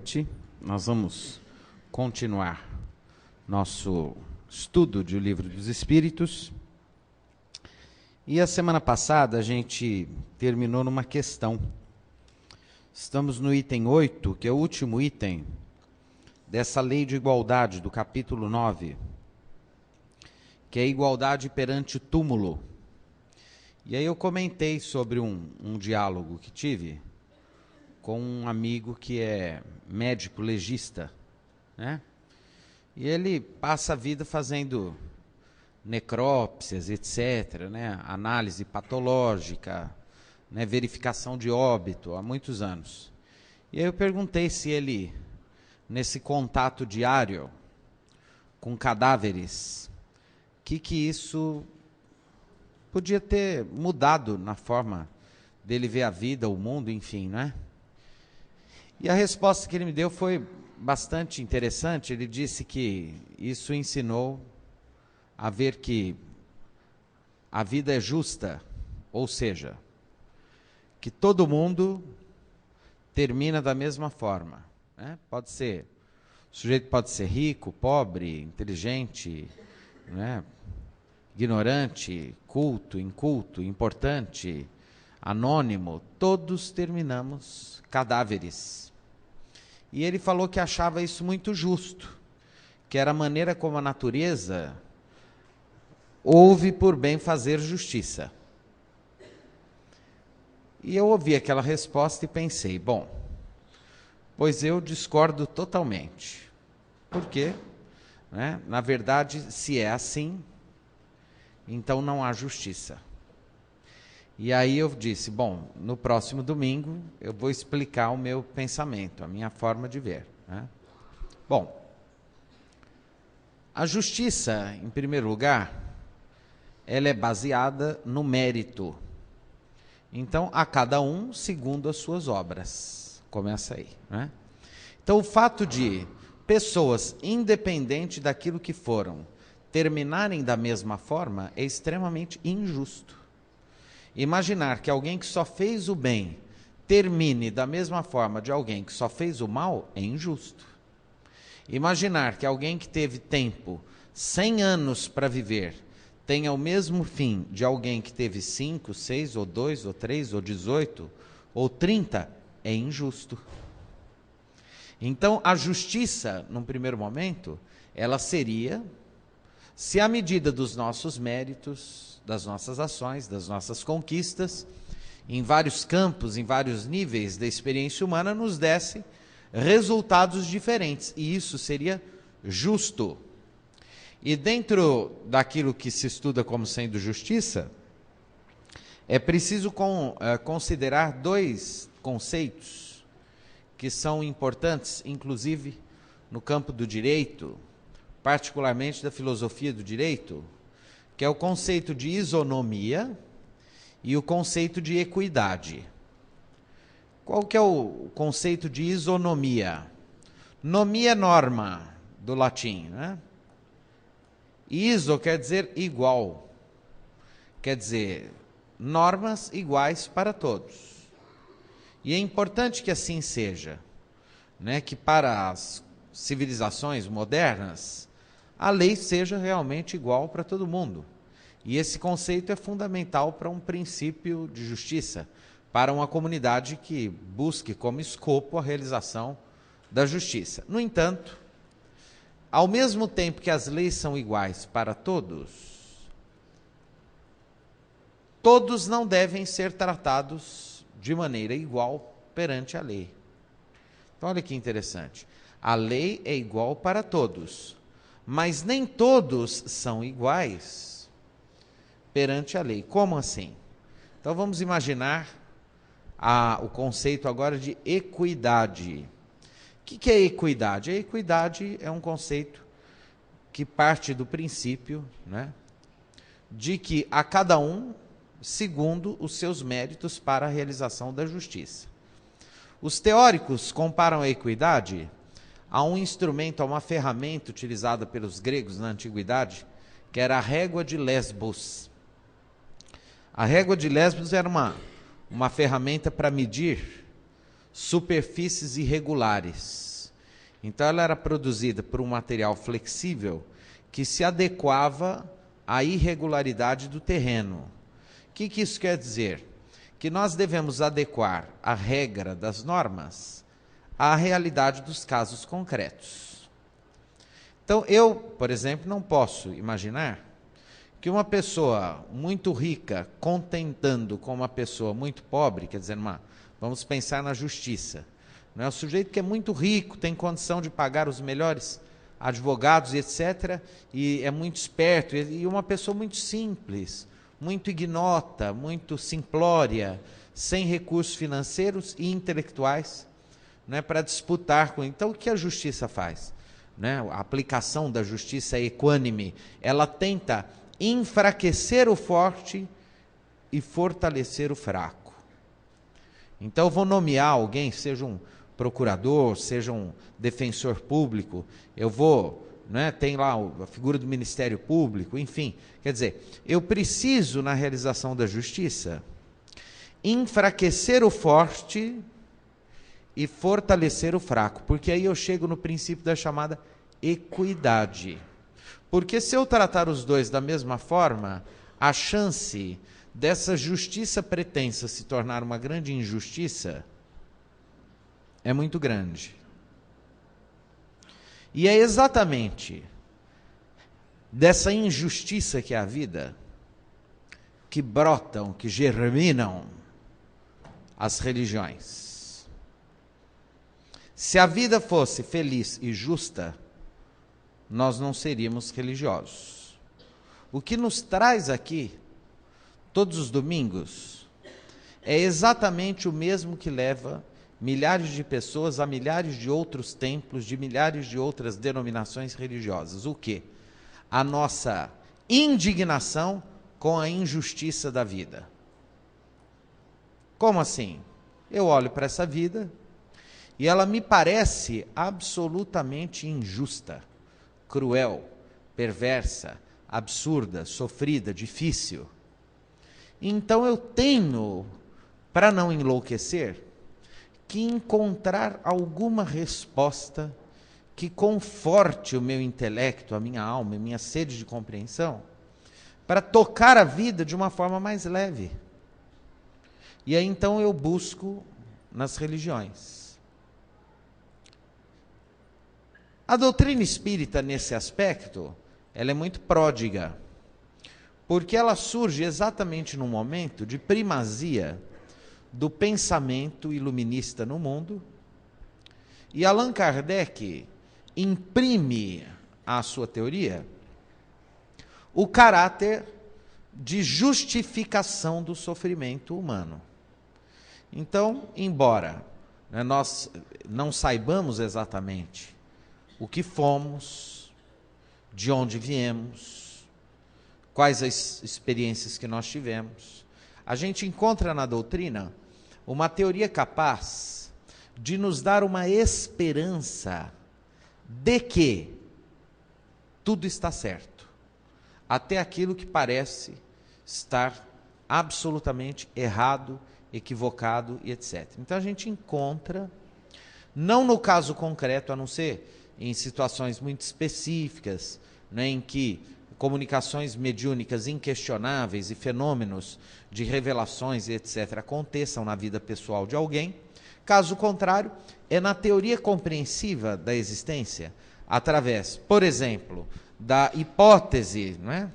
noite. Nós vamos continuar nosso estudo do Livro dos Espíritos. E a semana passada a gente terminou numa questão. Estamos no item 8, que é o último item dessa lei de igualdade do capítulo 9, que é a igualdade perante o túmulo. E aí eu comentei sobre um diálogo que tive com um amigo que é médico legista, né? E ele passa a vida fazendo necrópsias, etc., né? Análise patológica, né? Verificação de óbito há muitos anos. E aí eu perguntei se ele, nesse contato diário com cadáveres, que isso podia ter mudado na forma dele ver a vida, o mundo, enfim, né? E a resposta que ele me deu foi bastante interessante. Ele disse que isso ensinou a ver que a vida é justa, ou seja, que todo mundo termina da mesma forma, né? O sujeito pode ser rico, pobre, inteligente, né? Ignorante, culto, inculto, importante, anônimo, todos terminamos cadáveres. E ele falou que achava isso muito justo, que era a maneira como a natureza ouve por bem fazer justiça. E eu ouvi aquela resposta e pensei, bom, pois eu discordo totalmente. Por quê? Né? Na verdade, se é assim, então não há justiça. E aí eu disse, bom, no próximo domingo eu vou explicar o meu pensamento, a minha forma de ver, né? Bom, a justiça, em primeiro lugar, ela é baseada no mérito. Então, a cada um segundo as suas obras. Começa aí, né? Então, o fato de pessoas, independente daquilo que foram, terminarem da mesma forma é extremamente injusto. Imaginar que alguém que só fez o bem termine da mesma forma de alguém que só fez o mal é injusto. Imaginar que alguém que teve tempo, 100 anos para viver, tenha o mesmo fim de alguém que teve 5, 6, ou 2, ou 3, ou 18, ou 30, é injusto. Então, a justiça, num primeiro momento, ela seria, se à medida dos nossos méritos, das nossas ações, das nossas conquistas, em vários campos, em vários níveis da experiência humana, nos desse resultados diferentes. E isso seria justo. E dentro daquilo que se estuda como sendo justiça, é preciso considerar dois conceitos que são importantes, inclusive no campo do direito, particularmente da filosofia do direito, que é o conceito de isonomia e o conceito de equidade. Qual que é o conceito de isonomia? Nomia é norma, do latim, né? Iso quer dizer igual, quer dizer normas iguais para todos. E é importante que assim seja, né? Que para as civilizações modernas, a lei seja realmente igual para todo mundo. E esse conceito é fundamental para um princípio de justiça, para uma comunidade que busque como escopo a realização da justiça. No entanto, ao mesmo tempo que as leis são iguais para todos, todos não devem ser tratados de maneira igual perante a lei. Então, olha que interessante. A lei é igual para todos, mas nem todos são iguais perante a lei. Como assim? Então vamos imaginar o conceito agora de equidade. O que é equidade? A equidade é um conceito que parte do princípio, né, de que a cada um segundo os seus méritos para a realização da justiça. Os teóricos comparam a equidade a um instrumento, a uma ferramenta utilizada pelos gregos na antiguidade, que era a régua de Lesbos. A régua de Lesbos era uma ferramenta para medir superfícies irregulares. Então ela era produzida por um material flexível que se adequava à irregularidade do terreno. O que isso quer dizer? Que nós devemos adequar a regra das normas à realidade dos casos concretos. Então eu, por exemplo, não posso imaginar que uma pessoa muito rica contentando com uma pessoa muito pobre, quer dizer, vamos pensar na justiça. Não é o sujeito que é muito rico, tem condição de pagar os melhores advogados e etc., e é muito esperto, e uma pessoa muito simples, muito ignota, muito simplória, sem recursos financeiros e intelectuais, né, para disputar com. Então, o que a justiça faz? Né? A aplicação da justiça equânime, ela tenta enfraquecer o forte e fortalecer o fraco. Então, eu vou nomear alguém, seja um procurador, seja um defensor público, eu vou, né, tem lá a figura do Ministério Público, enfim, quer dizer, eu preciso, na realização da justiça, enfraquecer o forte e fortalecer o fraco, porque aí eu chego no princípio da chamada equidade. Porque se eu tratar os dois da mesma forma, a chance dessa justiça pretensa se tornar uma grande injustiça é muito grande. E é exatamente dessa injustiça que é a vida que brotam, que germinam as religiões. Se a vida fosse feliz e justa, nós não seríamos religiosos. O que nos traz aqui, todos os domingos, é exatamente o mesmo que leva milhares de pessoas a milhares de outros templos, de milhares de outras denominações religiosas. O quê? A nossa indignação com a injustiça da vida. Como assim? Eu olho para essa vida e ela me parece absolutamente injusta, cruel, perversa, absurda, sofrida, difícil. Então eu tenho, para não enlouquecer, que encontrar alguma resposta que conforte o meu intelecto, a minha alma, a minha sede de compreensão, para tocar a vida de uma forma mais leve. E aí então eu busco nas religiões. A doutrina espírita, nesse aspecto, ela é muito pródiga, porque ela surge exatamente num momento de primazia do pensamento iluminista no mundo, e Allan Kardec imprime à sua teoria o caráter de justificação do sofrimento humano. Então, embora nós não saibamos exatamente o que fomos, de onde viemos, quais as experiências que nós tivemos, a gente encontra na doutrina uma teoria capaz de nos dar uma esperança de que tudo está certo, até aquilo que parece estar absolutamente errado, equivocado e etc. Então a gente encontra, não no caso concreto, a não ser em situações muito específicas, né, em que comunicações mediúnicas inquestionáveis e fenômenos de revelações e etc. aconteçam na vida pessoal de alguém. Caso contrário, é na teoria compreensiva da existência, através, por exemplo, da hipótese, não é?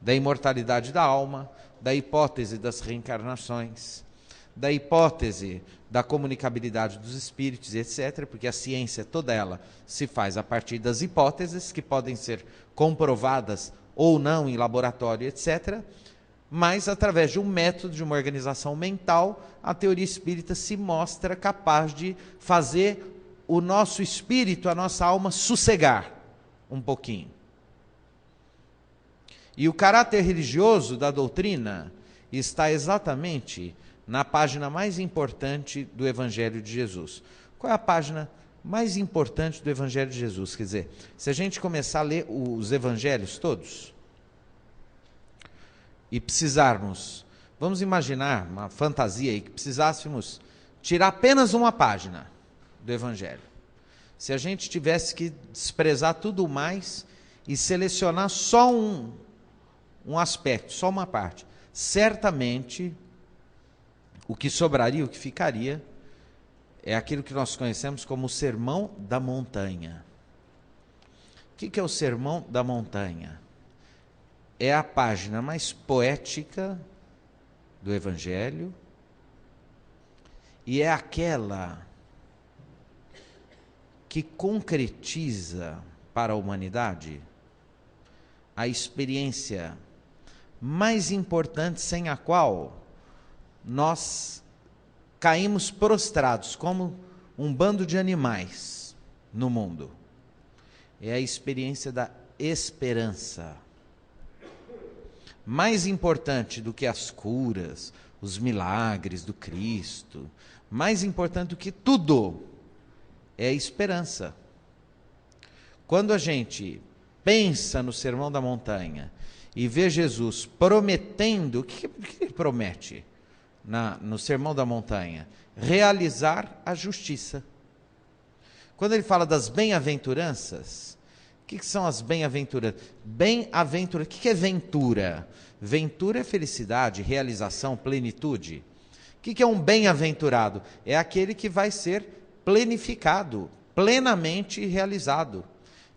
Da imortalidade da alma, da hipótese das reencarnações, da hipótese da comunicabilidade dos espíritos, etc., porque a ciência toda ela se faz a partir das hipóteses, que podem ser comprovadas ou não em laboratório, etc., mas através de um método, de uma organização mental, a teoria espírita se mostra capaz de fazer o nosso espírito, a nossa alma, sossegar um pouquinho. E o caráter religioso da doutrina está exatamente na página mais importante do Evangelho de Jesus. Qual é a página mais importante do Evangelho de Jesus? Quer dizer, se a gente começar a ler os Evangelhos todos e precisarmos, vamos imaginar uma fantasia aí, que precisássemos tirar apenas uma página do Evangelho. se a gente tivesse que desprezar tudo mais e selecionar só um aspecto, só uma parte, certamente o que sobraria, o que ficaria, é aquilo que nós conhecemos como o Sermão da Montanha. O que é o Sermão da Montanha? É a página mais poética do Evangelho e é aquela que concretiza para a humanidade a experiência mais importante sem a qual nós caímos prostrados como um bando de animais no mundo. É a experiência da esperança. Mais importante do que as curas, os milagres do Cristo, mais importante do que tudo, é a esperança. Quando a gente pensa no Sermão da Montanha e vê Jesus prometendo, o que ele promete no Sermão da Montanha? Realizar a justiça. Quando ele fala das bem-aventuranças, o que são as bem-aventuranças? Bem-aventura, o que é ventura? Ventura é felicidade, realização, plenitude. O que é um bem-aventurado? É aquele que vai ser plenificado, plenamente realizado.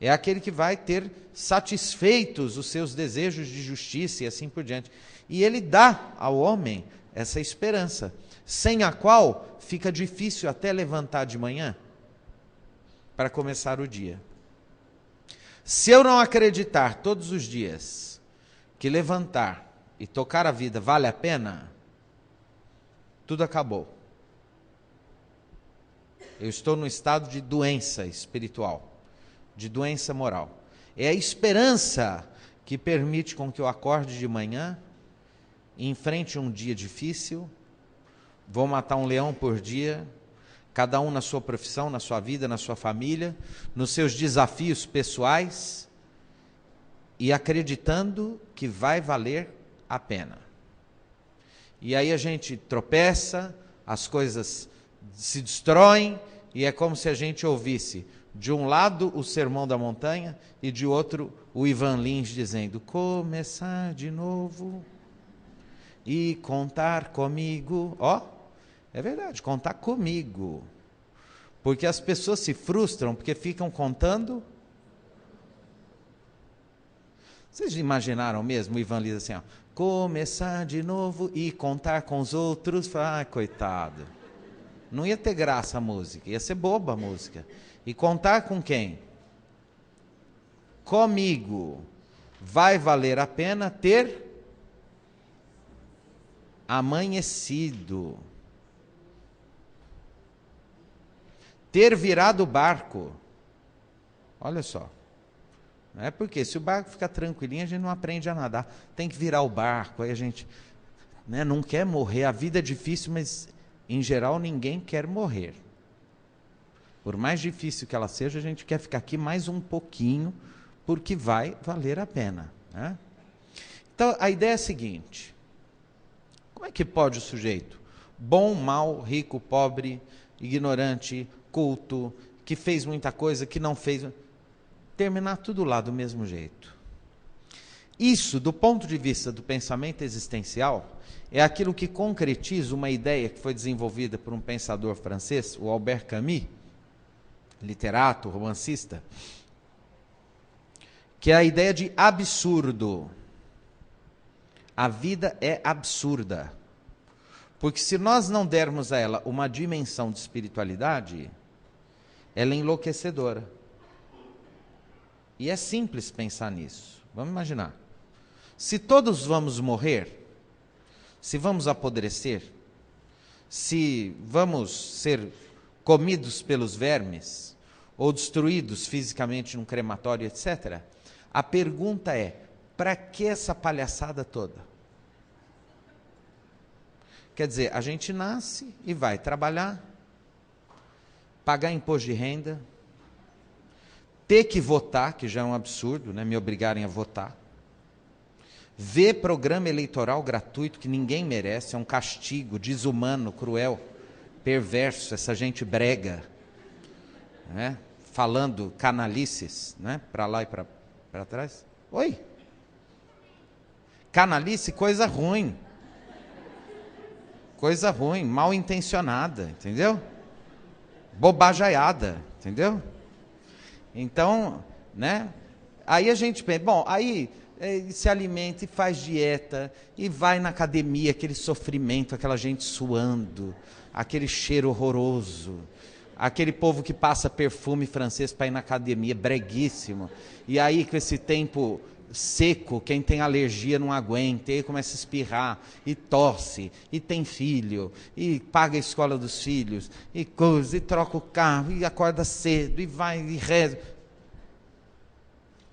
É aquele que vai ter satisfeitos os seus desejos de justiça e assim por diante. E ele dá ao homem essa esperança, sem a qual fica difícil até levantar de manhã para começar o dia. Se eu não acreditar todos os dias que levantar e tocar a vida vale a pena, tudo acabou. Eu estou num estado de doença espiritual, de doença moral. É a esperança que permite com que eu acorde de manhã, enfrente um dia difícil, vou matar um leão por dia, cada um na sua profissão, na sua vida, na sua família, nos seus desafios pessoais, e acreditando que vai valer a pena. E aí a gente tropeça, as coisas se destroem, e é como se a gente ouvisse, de um lado o Sermão da Montanha, e de outro o Ivan Lins dizendo, começar de novo e contar comigo. Ó, é verdade, contar comigo. Porque as pessoas se frustram porque ficam contando. Vocês imaginaram mesmo o Ivan Lins assim, ó, começar de novo e contar com os outros? Ai, coitado. Não ia ter graça a música, ia ser boba a música. E contar com quem? Comigo. Vai valer a pena ter amanhecido. Ter virado o barco. Olha só. Não é porque se o barco ficar tranquilinho, a gente não aprende a nadar. Tem que virar o barco, aí a gente não quer morrer. A vida é difícil, mas em geral ninguém quer morrer. Por mais difícil que ela seja, a gente quer ficar aqui mais um pouquinho, porque vai valer a pena. Né? Então, a ideia é a seguinte. Como é que pode o sujeito, bom, mal, rico, pobre, ignorante, culto, que fez muita coisa, que não fez, terminar tudo lá do mesmo jeito? Isso, do ponto de vista do pensamento existencial, é aquilo que concretiza uma ideia que foi desenvolvida por um pensador francês, o Albert Camus, literato, romancista, que é a ideia de absurdo. A vida é absurda. Porque se nós não dermos a ela uma dimensão de espiritualidade, ela é enlouquecedora. E é simples pensar nisso. Vamos imaginar. Se todos vamos morrer, se vamos apodrecer, se vamos ser comidos pelos vermes, ou destruídos fisicamente num crematório, etc., a pergunta é, para que essa palhaçada toda? Quer dizer, a gente nasce e vai trabalhar, pagar imposto de renda, ter que votar, que já é um absurdo, me obrigarem a votar, ver programa eleitoral gratuito que ninguém merece, é um castigo desumano, cruel, perverso, essa gente brega, falando canalices, né? Para lá e para trás. Oi? Canalice, coisa ruim. Coisa ruim, mal intencionada, entendeu? Bobajaiada, entendeu? Então, né? Aí a gente pensa, bom, aí se alimenta e faz dieta, e vai na academia, aquele sofrimento, aquela gente suando, aquele cheiro horroroso, aquele povo que passa perfume francês para ir na academia, breguíssimo, e aí com esse tempo seco, quem tem alergia não aguenta, e aí começa a espirrar, e tosse, e tem filho, e paga a escola dos filhos, e coisa, e troca o carro, e acorda cedo, e vai, e reza,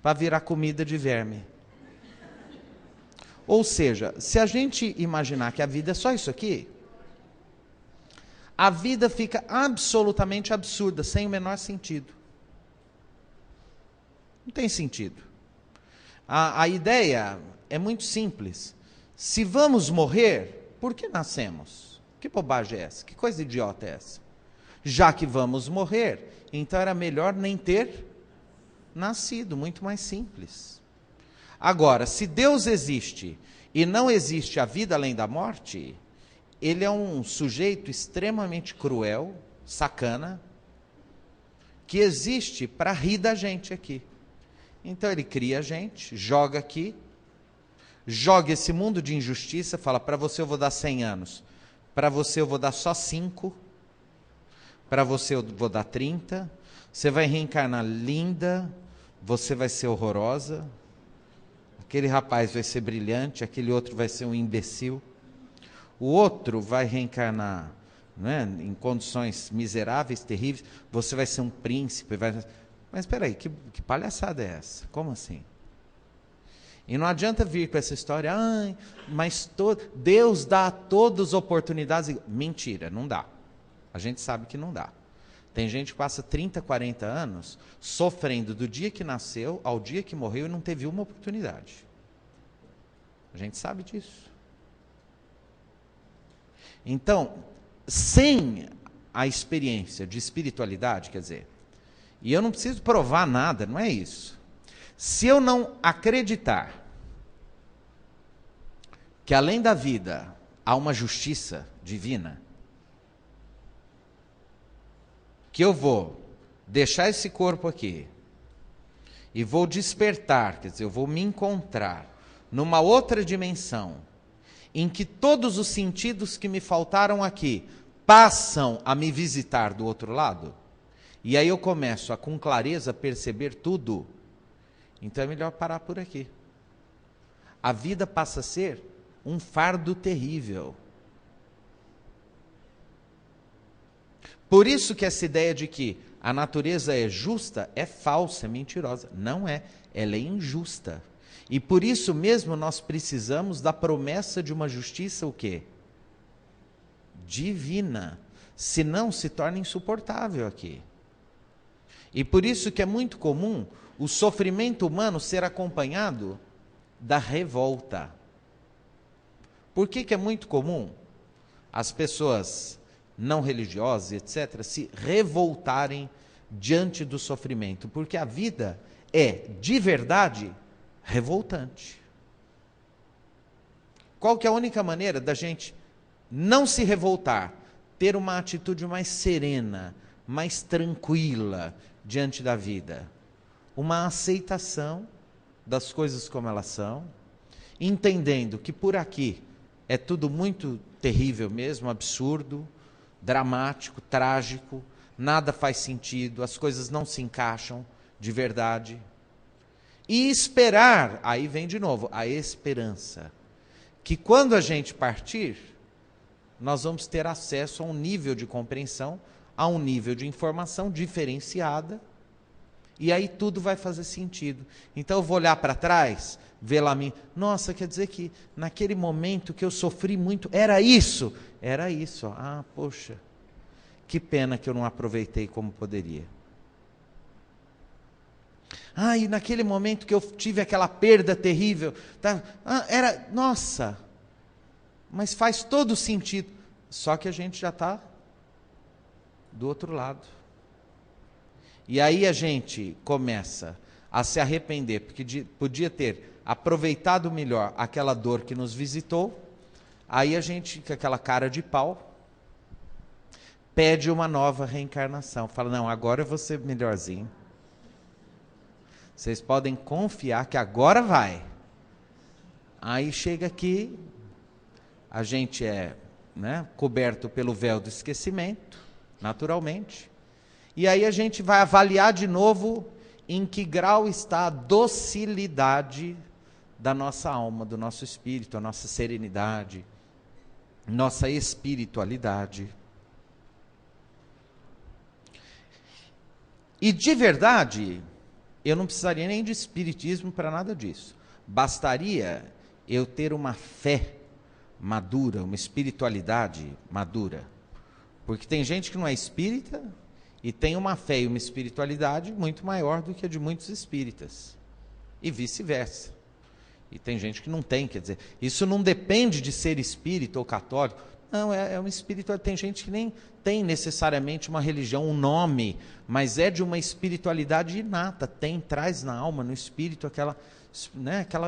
para virar comida de verme. Ou seja, se a gente imaginar que a vida é só isso aqui, a vida fica absolutamente absurda, sem o menor sentido. Não tem sentido. A ideia é muito simples. Se vamos morrer, por que nascemos? Que bobagem é essa? Que coisa idiota é essa? Já que vamos morrer, então era melhor nem ter nascido, muito mais simples. Agora, se Deus existe e não existe a vida além da morte, ele é um sujeito extremamente cruel, sacana, que existe para rir da gente aqui. Então ele cria a gente, joga aqui, joga esse mundo de injustiça, fala, para você eu vou dar 100 anos, para você eu vou dar só 5, para você eu vou dar 30, você vai reencarnar linda, você vai ser horrorosa, aquele rapaz vai ser brilhante, aquele outro vai ser um imbecil, o outro vai reencarnar, né, em condições miseráveis, terríveis, você vai ser um príncipe, mas espera aí, que palhaçada é essa? Como assim? E não adianta vir com essa história, mas Deus dá a todos oportunidades. Mentira, não dá. A gente sabe que não dá. Tem gente que passa 30, 40 anos sofrendo do dia que nasceu ao dia que morreu e não teve uma oportunidade. A gente sabe disso. Então, sem a experiência de espiritualidade, quer dizer, e eu não preciso provar nada, não é isso. Se eu não acreditar que além da vida há uma justiça divina, que eu vou deixar esse corpo aqui e vou despertar, quer dizer, eu vou me encontrar numa outra dimensão, em que todos os sentidos que me faltaram aqui passam a me visitar do outro lado, e aí eu começo a com clareza perceber tudo, então é melhor parar por aqui. A vida passa a ser um fardo terrível. Por isso que essa ideia de que a natureza é justa é falsa, é mentirosa. Não é, ela é injusta. E por isso mesmo nós precisamos da promessa de uma justiça o quê? Divina. Senão se torna insuportável aqui. E por isso que é muito comum o sofrimento humano ser acompanhado da revolta. Por que é muito comum as pessoas não religiosas, etc., se revoltarem diante do sofrimento? Porque a vida é, de verdade, revoltante. Qual que é a única maneira da gente não se revoltar? Ter uma atitude mais serena, mais tranquila diante da vida. Uma aceitação das coisas como elas são, entendendo que por aqui é tudo muito terrível mesmo, absurdo, dramático, trágico, nada faz sentido, as coisas não se encaixam de verdade. E esperar, aí vem de novo, a esperança, que quando a gente partir, nós vamos ter acesso a um nível de compreensão, a um nível de informação diferenciada, e aí tudo vai fazer sentido. Então eu vou olhar para trás, ver lá mim, nossa, quer dizer que naquele momento que eu sofri muito, era isso, ó. Poxa, que pena que eu não aproveitei como poderia. E naquele momento que eu tive aquela perda terrível, nossa, mas faz todo sentido, só que a gente já está do outro lado. E aí a gente começa a se arrepender, porque podia ter aproveitado melhor aquela dor que nos visitou. Aí a gente, com aquela cara de pau, pede uma nova reencarnação. Fala, não, agora eu vou ser melhorzinho. Vocês podem confiar que agora vai. Aí chega aqui, a gente é, né, coberto pelo véu do esquecimento, naturalmente. E aí a gente vai avaliar de novo em que grau está a docilidade da nossa alma, do nosso espírito, a nossa serenidade, nossa espiritualidade. E de verdade, eu não precisaria nem de espiritismo para nada disso. Bastaria eu ter uma fé madura, uma espiritualidade madura. Porque tem gente que não é espírita e tem uma fé e uma espiritualidade muito maior do que a de muitos espíritas. E vice-versa. E tem gente que não tem, quer dizer, isso não depende de ser espírita ou católico. Não, é um espírito. Tem gente que nem tem necessariamente uma religião, um nome, mas é de uma espiritualidade inata, traz na alma, no espírito,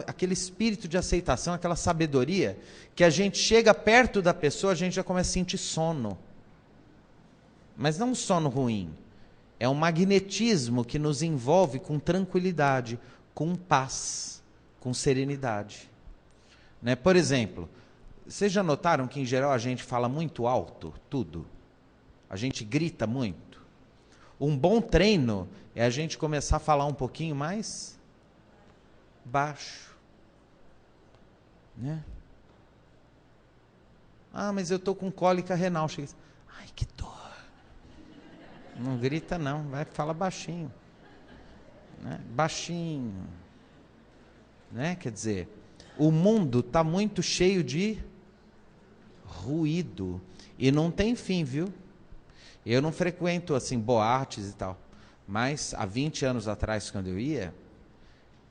aquele espírito de aceitação, aquela sabedoria, que a gente chega perto da pessoa, a gente já começa a sentir sono. Mas não um sono ruim, é um magnetismo que nos envolve com tranquilidade, com paz, com serenidade. Né? Por exemplo, vocês já notaram que em geral a gente fala muito alto, tudo? A gente grita muito. Um bom treino é a gente começar a falar um pouquinho mais baixo. Né? Ah, mas eu estou com cólica renal. Chega assim, ai, que dor. Não grita não, vai falar baixinho. Né? Baixinho. Né? Quer dizer, o mundo está muito cheio de ruído. E não tem fim, viu? Eu não frequento assim boates e tal. Mas há 20 anos atrás, quando eu ia,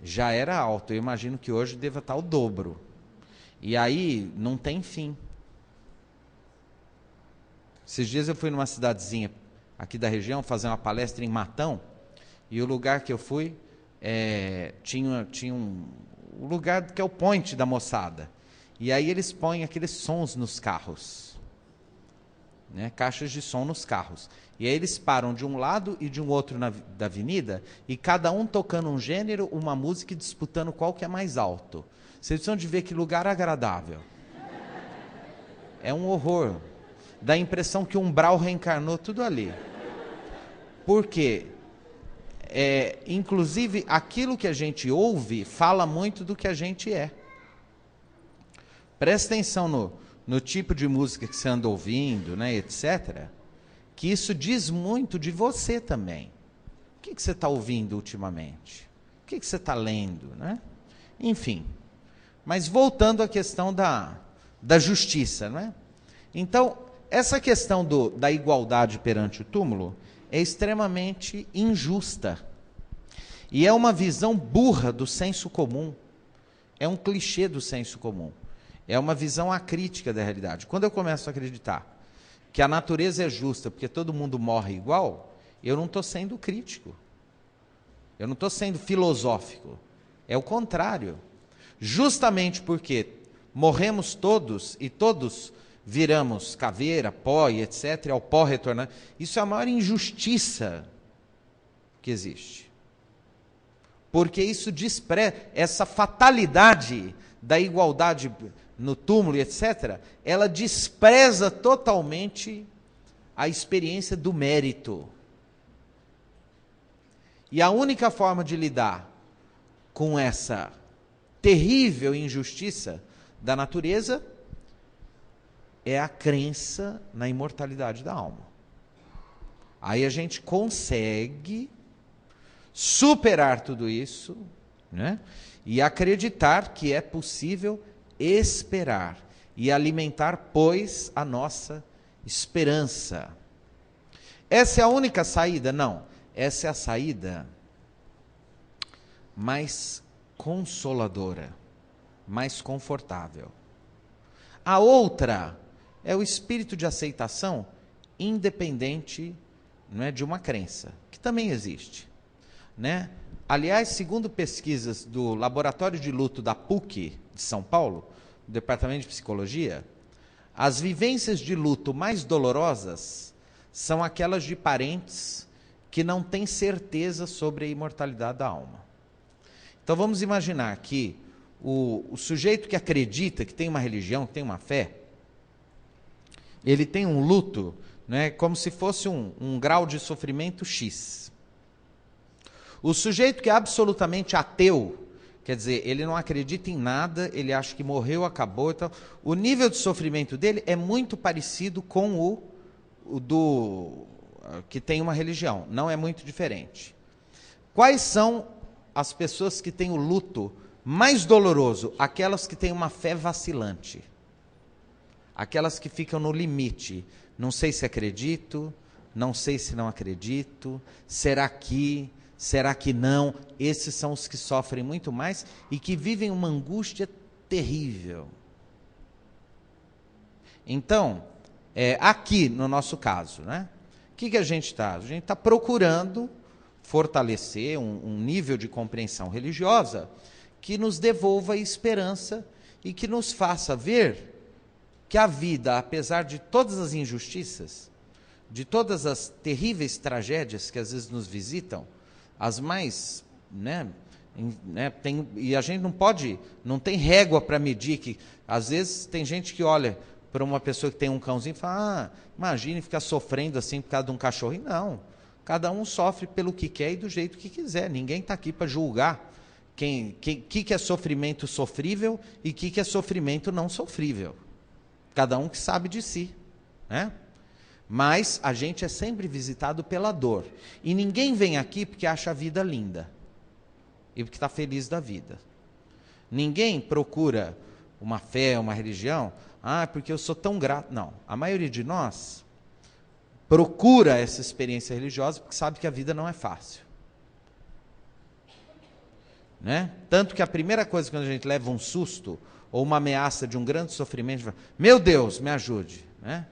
já era alto. Eu imagino que hoje deva estar o dobro. E aí não tem fim. Esses dias eu fui numa cidadezinha aqui da região fazer uma palestra em Matão. E o lugar que eu fui tinha um lugar que é o point da moçada. E aí eles põem aqueles sons nos carros. Né, caixas de som nos carros. E aí eles param de um lado e de um outro da avenida, e cada um tocando um gênero, uma música, e disputando qual que é mais alto. Vocês precisam de ver que lugar agradável. É um horror. Dá a impressão que o umbral reencarnou tudo ali. Por quê? Inclusive, aquilo que a gente ouve fala muito do que a gente é. Presta atenção no tipo de música que você anda ouvindo, né, etc., que isso diz muito de você também. O que você está ouvindo ultimamente? O que você está lendo? Né? Enfim. Mas voltando à questão da justiça. Né? Então, essa questão da igualdade perante o túmulo é extremamente injusta. E é uma visão burra do senso comum. É um clichê do senso comum. É uma visão acrítica da realidade. Quando eu começo a acreditar que a natureza é justa porque todo mundo morre igual, eu não estou sendo crítico. Eu não estou sendo filosófico. É o contrário. Justamente porque morremos todos e todos viramos caveira, pó e etc., ao pó retornando. Isso é a maior injustiça que existe. Porque isso despreza, essa fatalidade da igualdade no túmulo, etc., ela despreza totalmente a experiência do mérito. E a única forma de lidar com essa terrível injustiça da natureza é a crença na imortalidade da alma. Aí a gente consegue superar tudo isso, né? E acreditar que é possível esperar e alimentar, pois, a nossa esperança. Essa é a única saída? Não. Essa é a saída mais consoladora, mais confortável. A outra é o espírito de aceitação independente não é, de uma crença, que também existe, né? Aliás, segundo pesquisas do Laboratório de Luto da PUC de São Paulo, do Departamento de Psicologia, as vivências de luto mais dolorosas são aquelas de parentes que não têm certeza sobre a imortalidade da alma. Então vamos imaginar que o sujeito que acredita, que tem uma religião, que tem uma fé, ele tem um luto, né, como se fosse um grau de sofrimento X. O sujeito que é absolutamente ateu, quer dizer, ele não acredita em nada, ele acha que morreu, acabou, então, o nível de sofrimento dele é muito parecido com o do que tem uma religião, não é muito diferente. Quais são as pessoas que têm o luto mais doloroso? Aquelas que têm uma fé vacilante, aquelas que ficam no limite, não sei se acredito, não sei se não acredito, será que não? Esses são os que sofrem muito mais e que vivem uma angústia terrível. Então, aqui no nosso caso, né? O que a gente está? A gente está procurando fortalecer um nível de compreensão religiosa que nos devolva a esperança e que nos faça ver que a vida, apesar de todas as injustiças, de todas as terríveis tragédias que às vezes nos visitam, as mais, e a gente não tem régua para medir, que às vezes tem gente que olha para uma pessoa que tem um cãozinho e fala, imagine ficar sofrendo assim por causa de um cachorrinho. Não, cada um sofre pelo que quer e do jeito que quiser, ninguém está aqui para julgar que é sofrimento sofrível e que é sofrimento não sofrível. Cada um que sabe de si, né? Mas a gente é sempre visitado pela dor. E ninguém vem aqui porque acha a vida linda e porque está feliz da vida. Ninguém procura uma fé, uma religião, porque eu sou tão grato. Não, a maioria de nós procura essa experiência religiosa porque sabe que a vida não é fácil. Né? Tanto que a primeira coisa quando a gente leva um susto ou uma ameaça de um grande sofrimento, fala, meu Deus, me ajude, né?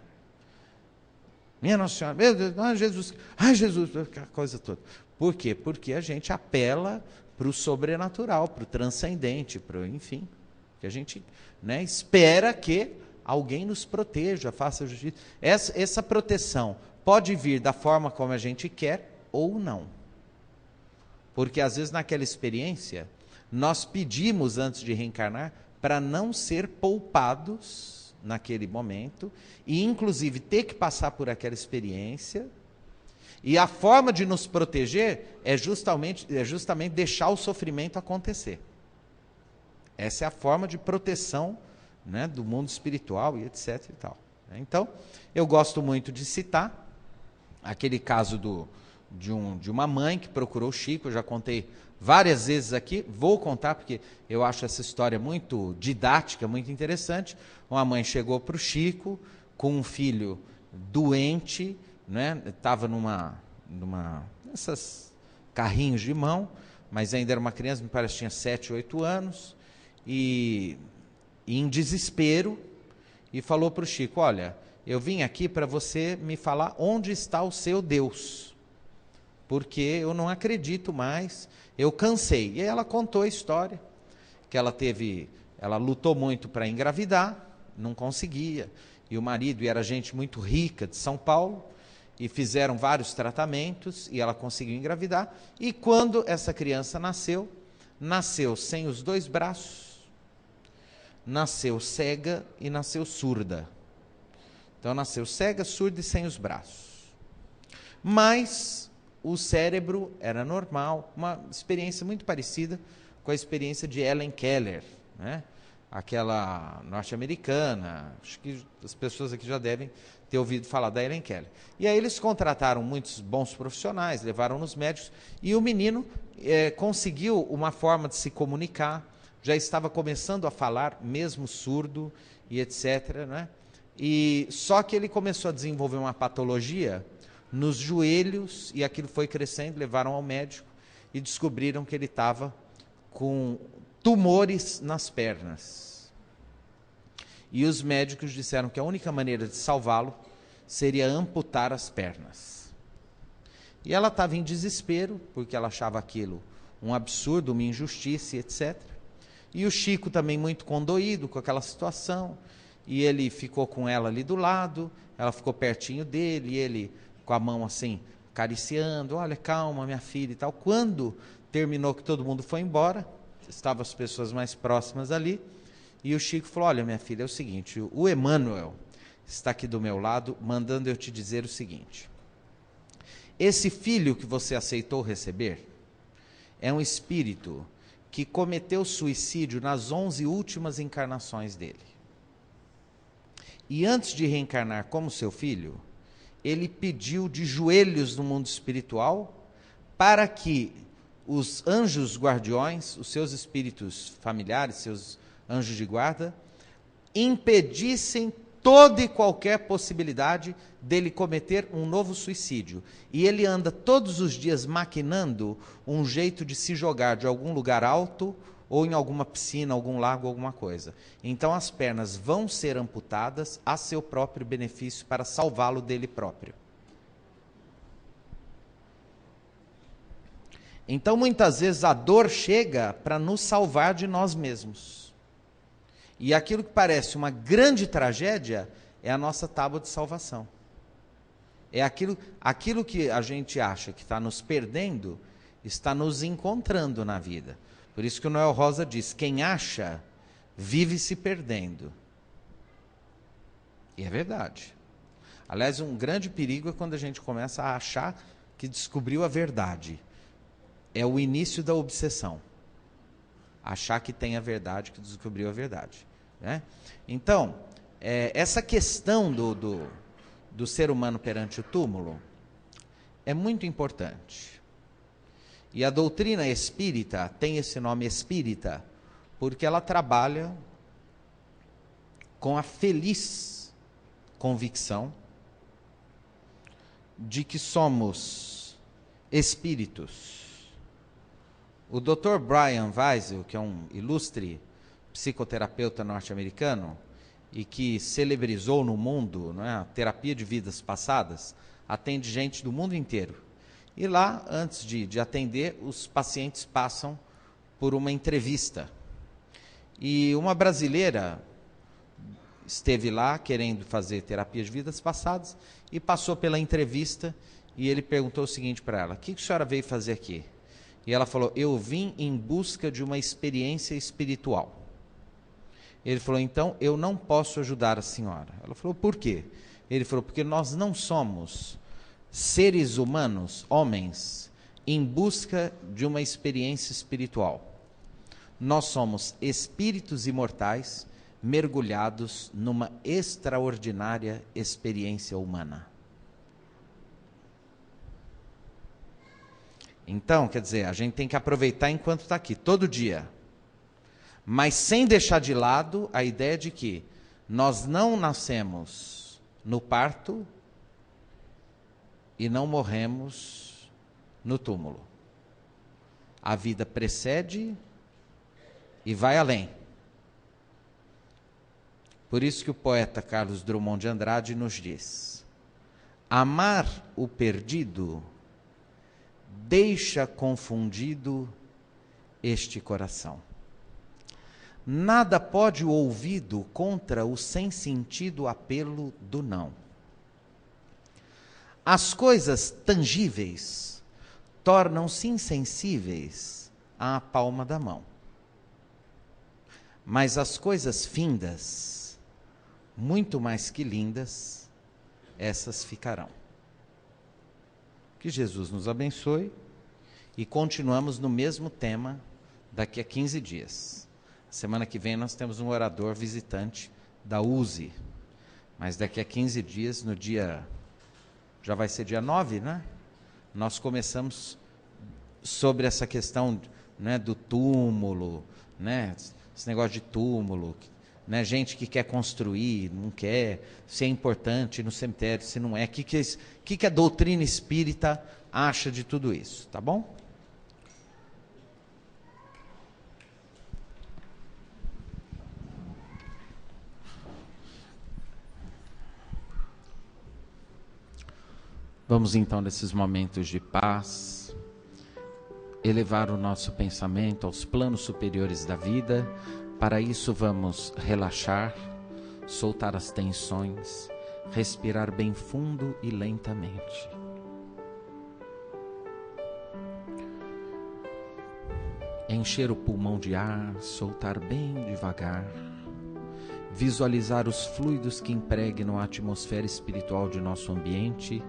Minha Nossa Senhora, meu Deus, Jesus, aquela coisa toda. Por quê? Porque a gente apela para o sobrenatural, para o transcendente, enfim, que a gente, né, espera que alguém nos proteja, faça justiça. Essa proteção pode vir da forma como a gente quer ou não. Porque às vezes naquela experiência, nós pedimos antes de reencarnar para não ser poupados naquele momento, e inclusive ter que passar por aquela experiência, e a forma de nos proteger é justamente deixar o sofrimento acontecer. Essa é a forma de proteção, né, do mundo espiritual e etc. e tal. Então, eu gosto muito de citar aquele caso de uma mãe que procurou o Chico. Eu já contei várias vezes aqui, vou contar porque eu acho essa história muito didática, muito interessante. Uma mãe chegou para o Chico com um filho doente, né? Estava nessas carrinhos de mão, mas ainda era uma criança, me parece que tinha 7, 8 anos, e em desespero, e falou para o Chico, olha, eu vim aqui para você me falar onde está o seu Deus, porque eu não acredito mais, eu cansei. E aí ela contou a história, que ela lutou muito para engravidar, não conseguia, e o marido era gente muito rica de São Paulo, e fizeram vários tratamentos, e ela conseguiu engravidar, e quando essa criança nasceu sem os 2 braços, nasceu cega e nasceu surda. Então nasceu cega, surda e sem os braços. Mas o cérebro era normal, uma experiência muito parecida com a experiência de Helen Keller, né? Aquela norte-americana, acho que as pessoas aqui já devem ter ouvido falar da Helen Keller. E aí eles contrataram muitos bons profissionais, levaram nos médicos, e o menino conseguiu uma forma de se comunicar, já estava começando a falar, mesmo surdo e etc., né? E só que ele começou a desenvolver uma patologia nos joelhos, e aquilo foi crescendo, levaram ao médico e descobriram que ele estava com tumores nas pernas. E os médicos disseram que a única maneira de salvá-lo seria amputar as pernas. E ela estava em desespero, porque ela achava aquilo um absurdo, uma injustiça, etc. E o Chico também muito condoído com aquela situação, e ele ficou com ela ali do lado, ela ficou pertinho dele, e ele com a mão assim, acariciando, olha, calma, minha filha e tal. Quando terminou que todo mundo foi embora, estavam as pessoas mais próximas ali, e o Chico falou, olha, minha filha, é o seguinte, o Emmanuel está aqui do meu lado, mandando eu te dizer o seguinte, esse filho que você aceitou receber é um espírito que cometeu suicídio nas 11 últimas encarnações dele. E antes de reencarnar como seu filho, ele pediu de joelhos no mundo espiritual para que os anjos guardiões, os seus espíritos familiares, seus anjos de guarda, impedissem toda e qualquer possibilidade dele cometer um novo suicídio. E ele anda todos os dias maquinando um jeito de se jogar de algum lugar alto ou em alguma piscina, algum lago, alguma coisa. Então as pernas vão ser amputadas a seu próprio benefício para salvá-lo dele próprio. Então muitas vezes a dor chega para nos salvar de nós mesmos. E aquilo que parece uma grande tragédia é a nossa tábua de salvação. É aquilo que a gente acha que está nos perdendo, está nos encontrando na vida. Por isso que o Noel Rosa diz, quem acha, vive se perdendo. E é verdade. Aliás, um grande perigo é quando a gente começa a achar que descobriu a verdade. É o início da obsessão. Achar que tem a verdade, que descobriu a verdade. Né? Então, essa questão do ser humano perante o túmulo é muito importante. E a doutrina espírita tem esse nome espírita porque ela trabalha com a feliz convicção de que somos espíritos. O Dr. Brian Weissel, que é um ilustre psicoterapeuta norte-americano e que celebrizou no mundo, não é, a terapia de vidas passadas, atende gente do mundo inteiro. E lá, antes de atender, os pacientes passam por uma entrevista. E uma brasileira esteve lá querendo fazer terapia de vidas passadas e passou pela entrevista e ele perguntou o seguinte para ela, o que a senhora veio fazer aqui? E ela falou, eu vim em busca de uma experiência espiritual. Ele falou, então eu não posso ajudar a senhora. Ela falou, por quê? Ele falou, porque nós não somos seres humanos, homens, em busca de uma experiência espiritual. Nós somos espíritos imortais mergulhados numa extraordinária experiência humana. Então, quer dizer, a gente tem que aproveitar enquanto está aqui, todo dia. Mas sem deixar de lado a ideia de que nós não nascemos no parto e não morremos no túmulo. A vida precede e vai além. Por isso que o poeta Carlos Drummond de Andrade nos diz: amar o perdido deixa confundido este coração. Nada pode o ouvido contra o sem sentido apelo do não. As coisas tangíveis tornam-se insensíveis à palma da mão. Mas as coisas findas, muito mais que lindas, essas ficarão. Que Jesus nos abençoe e continuamos no mesmo tema daqui a 15 dias. Semana que vem nós temos um orador visitante da USE, mas daqui a 15 dias, no dia, já vai ser dia 9, né? Nós começamos sobre essa questão, né, do túmulo, né? Esse negócio de túmulo, né? Gente que quer construir, não quer, se é importante no cemitério, se não é. O que a doutrina espírita acha de tudo isso, tá bom? Vamos então, nesses momentos de paz, elevar o nosso pensamento aos planos superiores da vida. Para isso vamos relaxar, soltar as tensões, respirar bem fundo e lentamente. Encher o pulmão de ar, soltar bem devagar. Visualizar os fluidos que impregnam a atmosfera espiritual de nosso ambiente,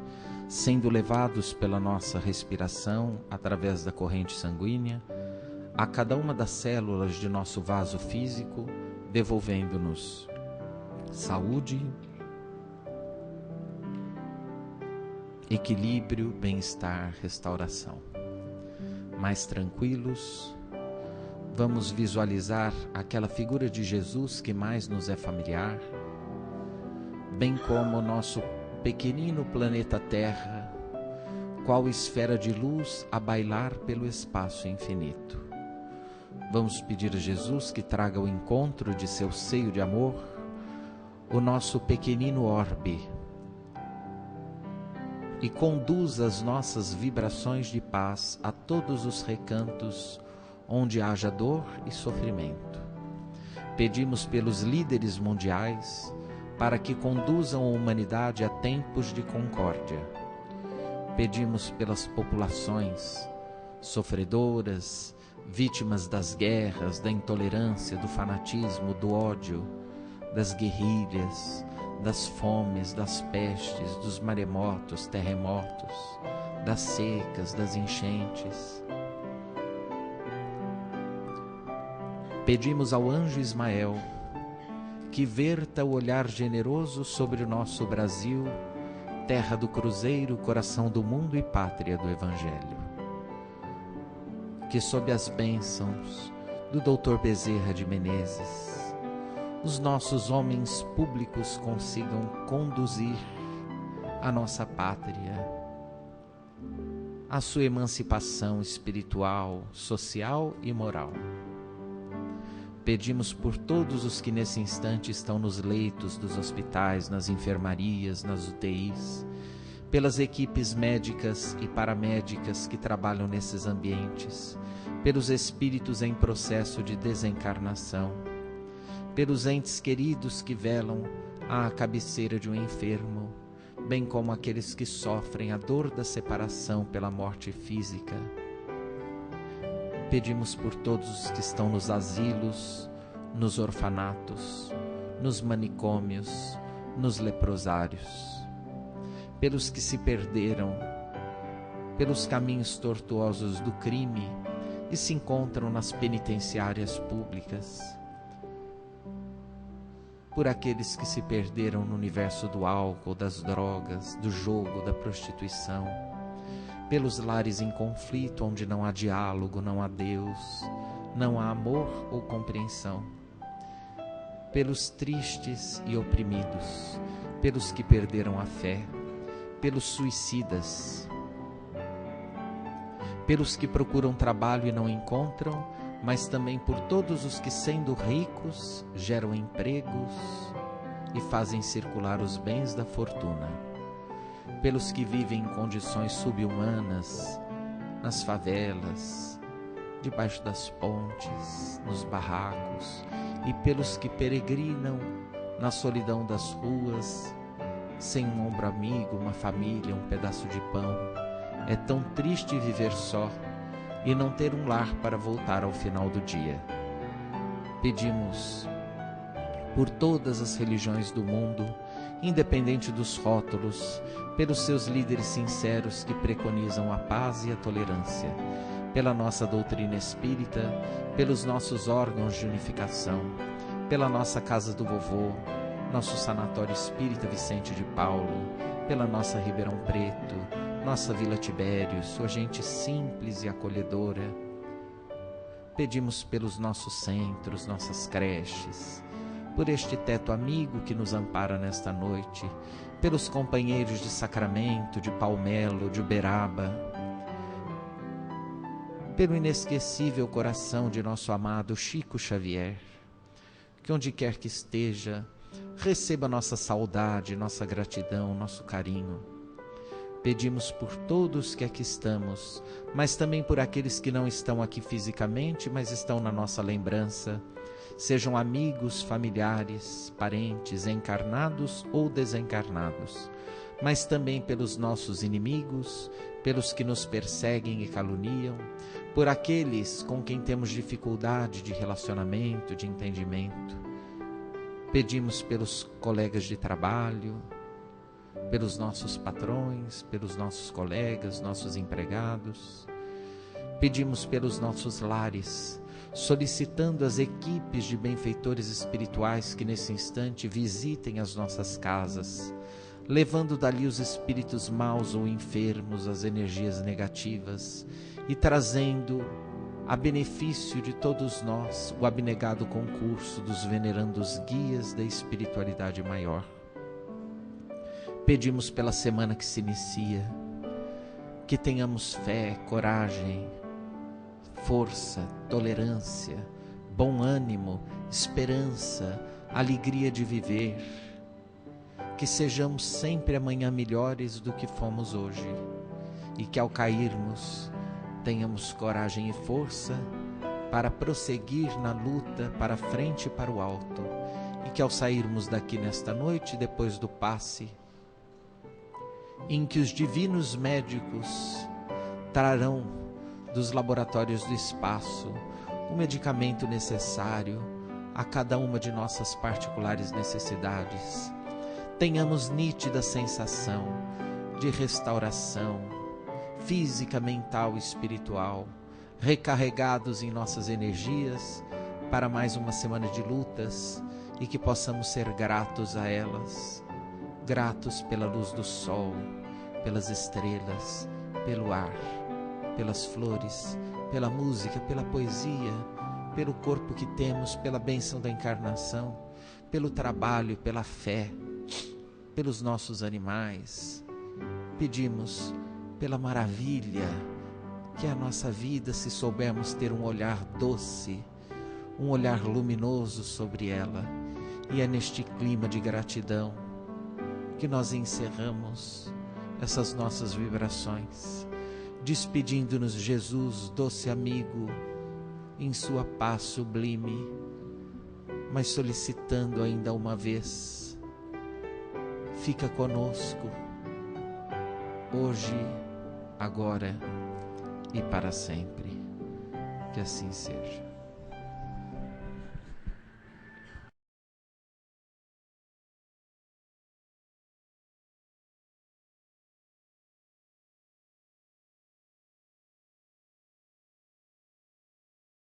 sendo levados pela nossa respiração através da corrente sanguínea a cada uma das células de nosso vaso físico, devolvendo-nos saúde, equilíbrio, bem-estar, restauração. Mais tranquilos, vamos visualizar aquela figura de Jesus que mais nos é familiar, bem como o nosso pequenino planeta Terra, qual esfera de luz a bailar pelo espaço infinito. Vamos pedir a Jesus que traga ao encontro de seu seio de amor o nosso pequenino orbe e conduza as nossas vibrações de paz a todos os recantos onde haja dor e sofrimento. Pedimos pelos líderes mundiais para que conduzam a humanidade a tempos de concórdia. Pedimos pelas populações sofredoras, vítimas das guerras, da intolerância, do fanatismo, do ódio, das guerrilhas, das fomes, das pestes, dos maremotos, terremotos, das secas, das enchentes. Pedimos ao anjo Ismael que verta o olhar generoso sobre o nosso Brasil, terra do cruzeiro, coração do mundo e pátria do Evangelho. Que sob as bênçãos do Dr. Bezerra de Menezes, os nossos homens públicos consigam conduzir a nossa pátria à sua emancipação espiritual, social e moral. Pedimos por todos os que nesse instante estão nos leitos dos hospitais, nas enfermarias, nas UTIs, pelas equipes médicas e paramédicas que trabalham nesses ambientes, pelos espíritos em processo de desencarnação, pelos entes queridos que velam à cabeceira de um enfermo, bem como aqueles que sofrem a dor da separação pela morte física. Pedimos por todos os que estão nos asilos, nos orfanatos, nos manicômios, nos leprosários, pelos que se perderam, pelos caminhos tortuosos do crime e se encontram nas penitenciárias públicas, por aqueles que se perderam no universo do álcool, das drogas, do jogo, da prostituição, pelos lares em conflito, onde não há diálogo, não há Deus, não há amor ou compreensão, pelos tristes e oprimidos, pelos que perderam a fé, pelos suicidas, pelos que procuram trabalho e não encontram, mas também por todos os que, sendo ricos, geram empregos e fazem circular os bens da fortuna, pelos que vivem em condições subhumanas, nas favelas, debaixo das pontes, nos barracos, e pelos que peregrinam na solidão das ruas, sem um ombro amigo, uma família, um pedaço de pão. É tão triste viver só e não ter um lar para voltar ao final do dia. Pedimos por todas as religiões do mundo, independente dos rótulos, pelos seus líderes sinceros que preconizam a paz e a tolerância, pela nossa doutrina espírita, pelos nossos órgãos de unificação, pela nossa Casa do Vovô, nosso Sanatório Espírita Vicente de Paulo, pela nossa Ribeirão Preto, nossa Vila Tibério, sua gente simples e acolhedora. Pedimos pelos nossos centros, nossas creches, por este teto amigo que nos ampara nesta noite, pelos companheiros de Sacramento, de Palmelo, de Uberaba, pelo inesquecível coração de nosso amado Chico Xavier, que onde quer que esteja, receba nossa saudade, nossa gratidão, nosso carinho. Pedimos por todos que aqui estamos, mas também por aqueles que não estão aqui fisicamente, mas estão na nossa lembrança. Sejam amigos, familiares, parentes, encarnados ou desencarnados, mas também pelos nossos inimigos, pelos que nos perseguem e caluniam, por aqueles com quem temos dificuldade de relacionamento, de entendimento. Pedimos pelos colegas de trabalho, pelos nossos patrões, pelos nossos colegas, nossos empregados. Pedimos pelos nossos lares, solicitando as equipes de benfeitores espirituais que nesse instante visitem as nossas casas, levando dali os espíritos maus ou enfermos, as energias negativas, e trazendo a benefício de todos nós o abnegado concurso dos venerandos guias da espiritualidade maior. Pedimos pela semana que se inicia, que tenhamos fé, coragem, força, tolerância, bom ânimo, esperança, alegria de viver, que sejamos sempre amanhã melhores do que fomos hoje, e que ao cairmos tenhamos coragem e força para prosseguir na luta para frente e para o alto, e que ao sairmos daqui nesta noite, depois do passe, em que os divinos médicos trarão dos laboratórios do espaço o medicamento necessário a cada uma de nossas particulares necessidades, tenhamos nítida sensação de restauração física, mental e espiritual, recarregados em nossas energias para mais uma semana de lutas, e que possamos ser gratos a elas, gratos pela luz do sol, pelas estrelas, pelo ar, pelas flores, pela música, pela poesia, pelo corpo que temos, pela bênção da encarnação, pelo trabalho, pela fé, pelos nossos animais. Pedimos pela maravilha que é a nossa vida, se soubermos ter um olhar doce, um olhar luminoso sobre ela. E é neste clima de gratidão que nós encerramos essas nossas vibrações, despedindo-nos, Jesus, doce amigo, em sua paz sublime, mas solicitando ainda uma vez: fica conosco, hoje, agora e para sempre. Que assim seja.